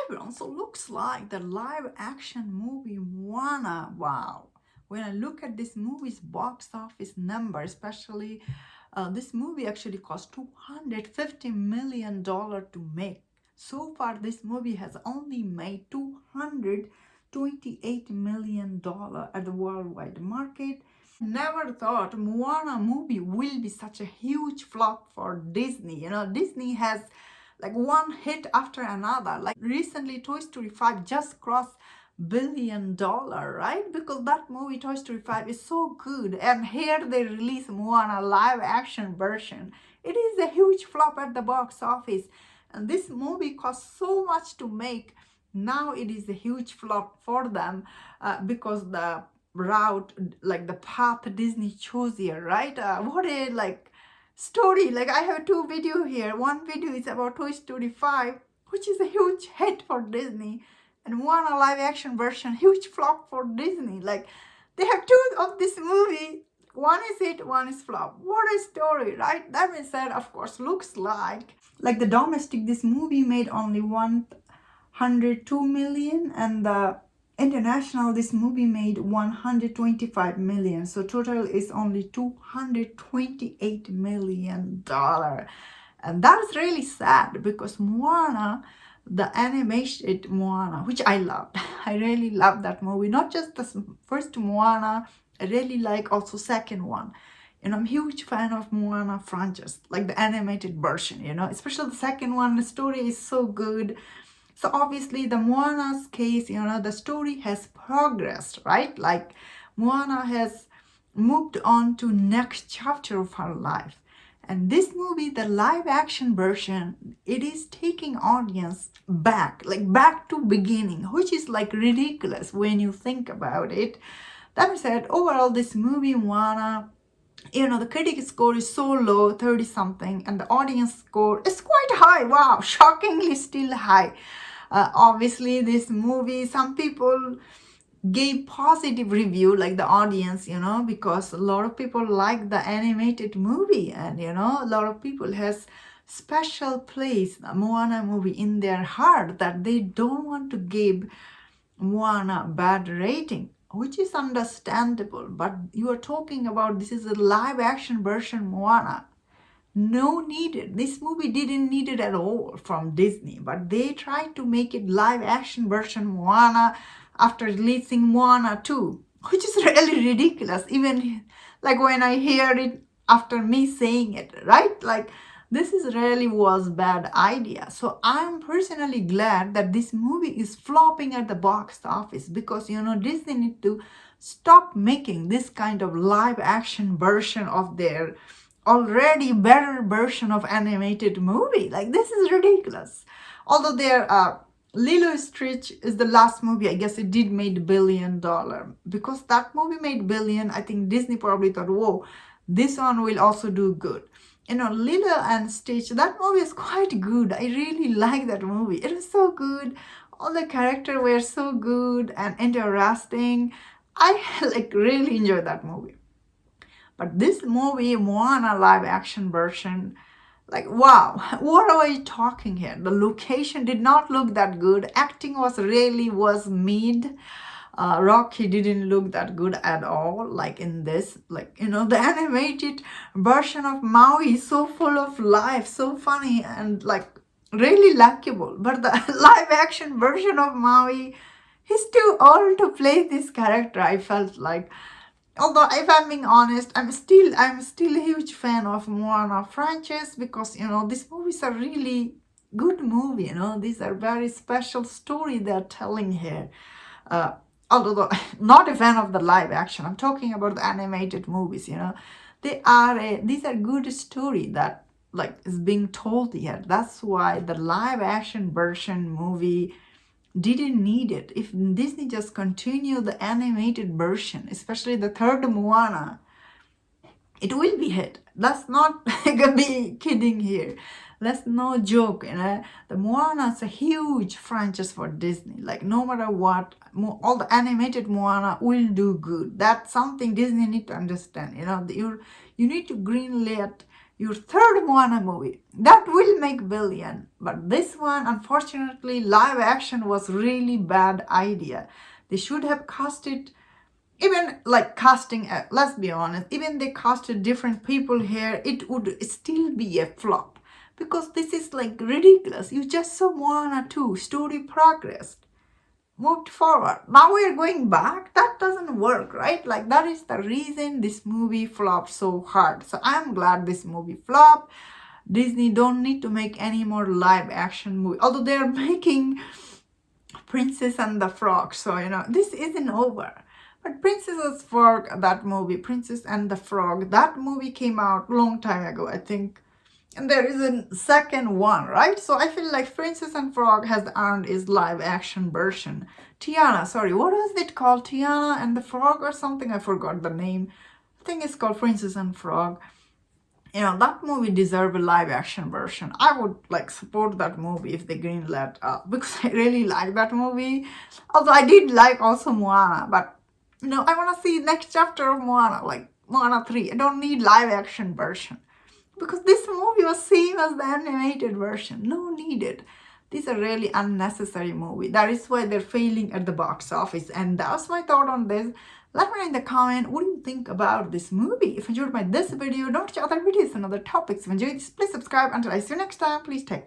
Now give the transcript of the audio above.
everyone, so looks like the live action movie Moana. Wow. When I look at this movie's box office number, especially this movie actually cost $250 million to make. So far, this movie has only made $228 million at the worldwide market. Never thought Moana movie will be such a huge flop for Disney. Disney has like one hit after another. Like recently, Toy Story 5 just crossed $1 billion, right? Because that movie Toy Story 5 is so good, and here they release Moana live action version. It is a huge flop at the box office, and this movie cost so much to make. Now it is a huge flop for them because the route, like the path Disney chose here, right? What a like story. Like I have two video here. One video is about Toy Story 5, which is a huge hit for Disney, and one a live action version, huge flop for Disney. Like they have two of this movie. One is hit, one is flop. What a story, right? That being said, of course, looks like the domestic, this movie made only 102 million, and the international, this movie made 125 million. So total is only $228 million. And that's really sad because Moana, the animated Moana, which I loved. I really love that movie. Not just the first Moana, I really like also second one. I'm a huge fan of Moana franchise, like the animated version, especially the second one. The story is so good. So obviously the Moana's case, the story has progressed, right? Like Moana has moved on to next chapter of her life. And this movie, the live action version, it is taking audience back, like back to beginning, which is like ridiculous when you think about it. That being said, overall this movie, Moana, the critic score is so low, 30 something, and the audience score is quite high. Wow, shockingly still high. Obviously this movie, some people gave positive review, like the audience, because a lot of people like the animated movie, and a lot of people has special place, the Moana movie, in their heart, that they don't want to give Moana bad rating, which is understandable. But you are talking about, this is a live action version Moana. No needed. This movie didn't need it at all from Disney, but they tried to make it live action version Moana after releasing Moana 2, which is really ridiculous. Even like when I hear it after me saying it, right? Like this is really was bad idea. So I'm personally glad that this movie is flopping at the box office, because Disney need to stop making this kind of live action version of their already better version of animated movie. Like this is ridiculous. Although their Lilo and Stitch is the last movie, I guess it did made $1 billion. Because that movie made billion, I think Disney probably thought, whoa, this one will also do good. Lilo and Stitch, that movie is quite good. I really like that movie. It was so good. All the characters were so good and interesting. I like really enjoyed that movie. But this movie, Moana live action version, like wow, what are we talking here? The location did not look that good. Acting was mid. Rocky didn't look that good at all. Like in this, the animated version of Maui is so full of life, so funny, and like really likable. But the live action version of Maui, he's too old to play this character, I felt like. Although if I'm being honest, I'm still a huge fan of Moana franchise, because these movies are really good movie. These are very special story they're telling here. Although not a fan of the live action, I'm talking about the animated movies. These are good story that like is being told here. That's why the live action version movie didn't need it. If Disney just continue the animated version, especially the third Moana, it will be hit. Let's not be kidding here. That's no joke. The Moana is a huge franchise for Disney. Like no matter what, all the animated Moana will do good. That's something Disney need to understand. You need to greenlight your third Moana movie. That will make billion. But this one, unfortunately, live action was really bad idea. They should have casted, even like casting, let's be honest, even they casted different people here, it would still be a flop. Because this is like ridiculous. You just saw Moana 2, story progressed, moved forward. Now we're going back. That doesn't work, right? Like that is the reason this movie flopped so hard. So I'm glad this movie flopped. Disney don't need to make any more live action movie. Although they're making Princess and the Frog. So, this isn't over. But Princess Frog, that movie, Princess and the Frog, that movie came out long time ago, I think. And there is a second one, right? So I feel like Princess and Frog has earned its live action version. Tiana, sorry, what was it called? Tiana and the Frog or something? I forgot the name. I think it's called Princess and Frog. That movie deserved a live action version. I would like support that movie if they greenlit because I really like that movie. Although I did like also Moana, but I want to see next chapter of Moana, like Moana 3. I don't need live action version because this movie was same as the animated version. No needed. These are really unnecessary movie. That is why they're failing at the box office. And that's my thought on this. Let me know in the comment what do you think about this movie. If you enjoyed this video, don't watch other videos and other topics. If you enjoyed this, please subscribe. Until I see you next time, please take care.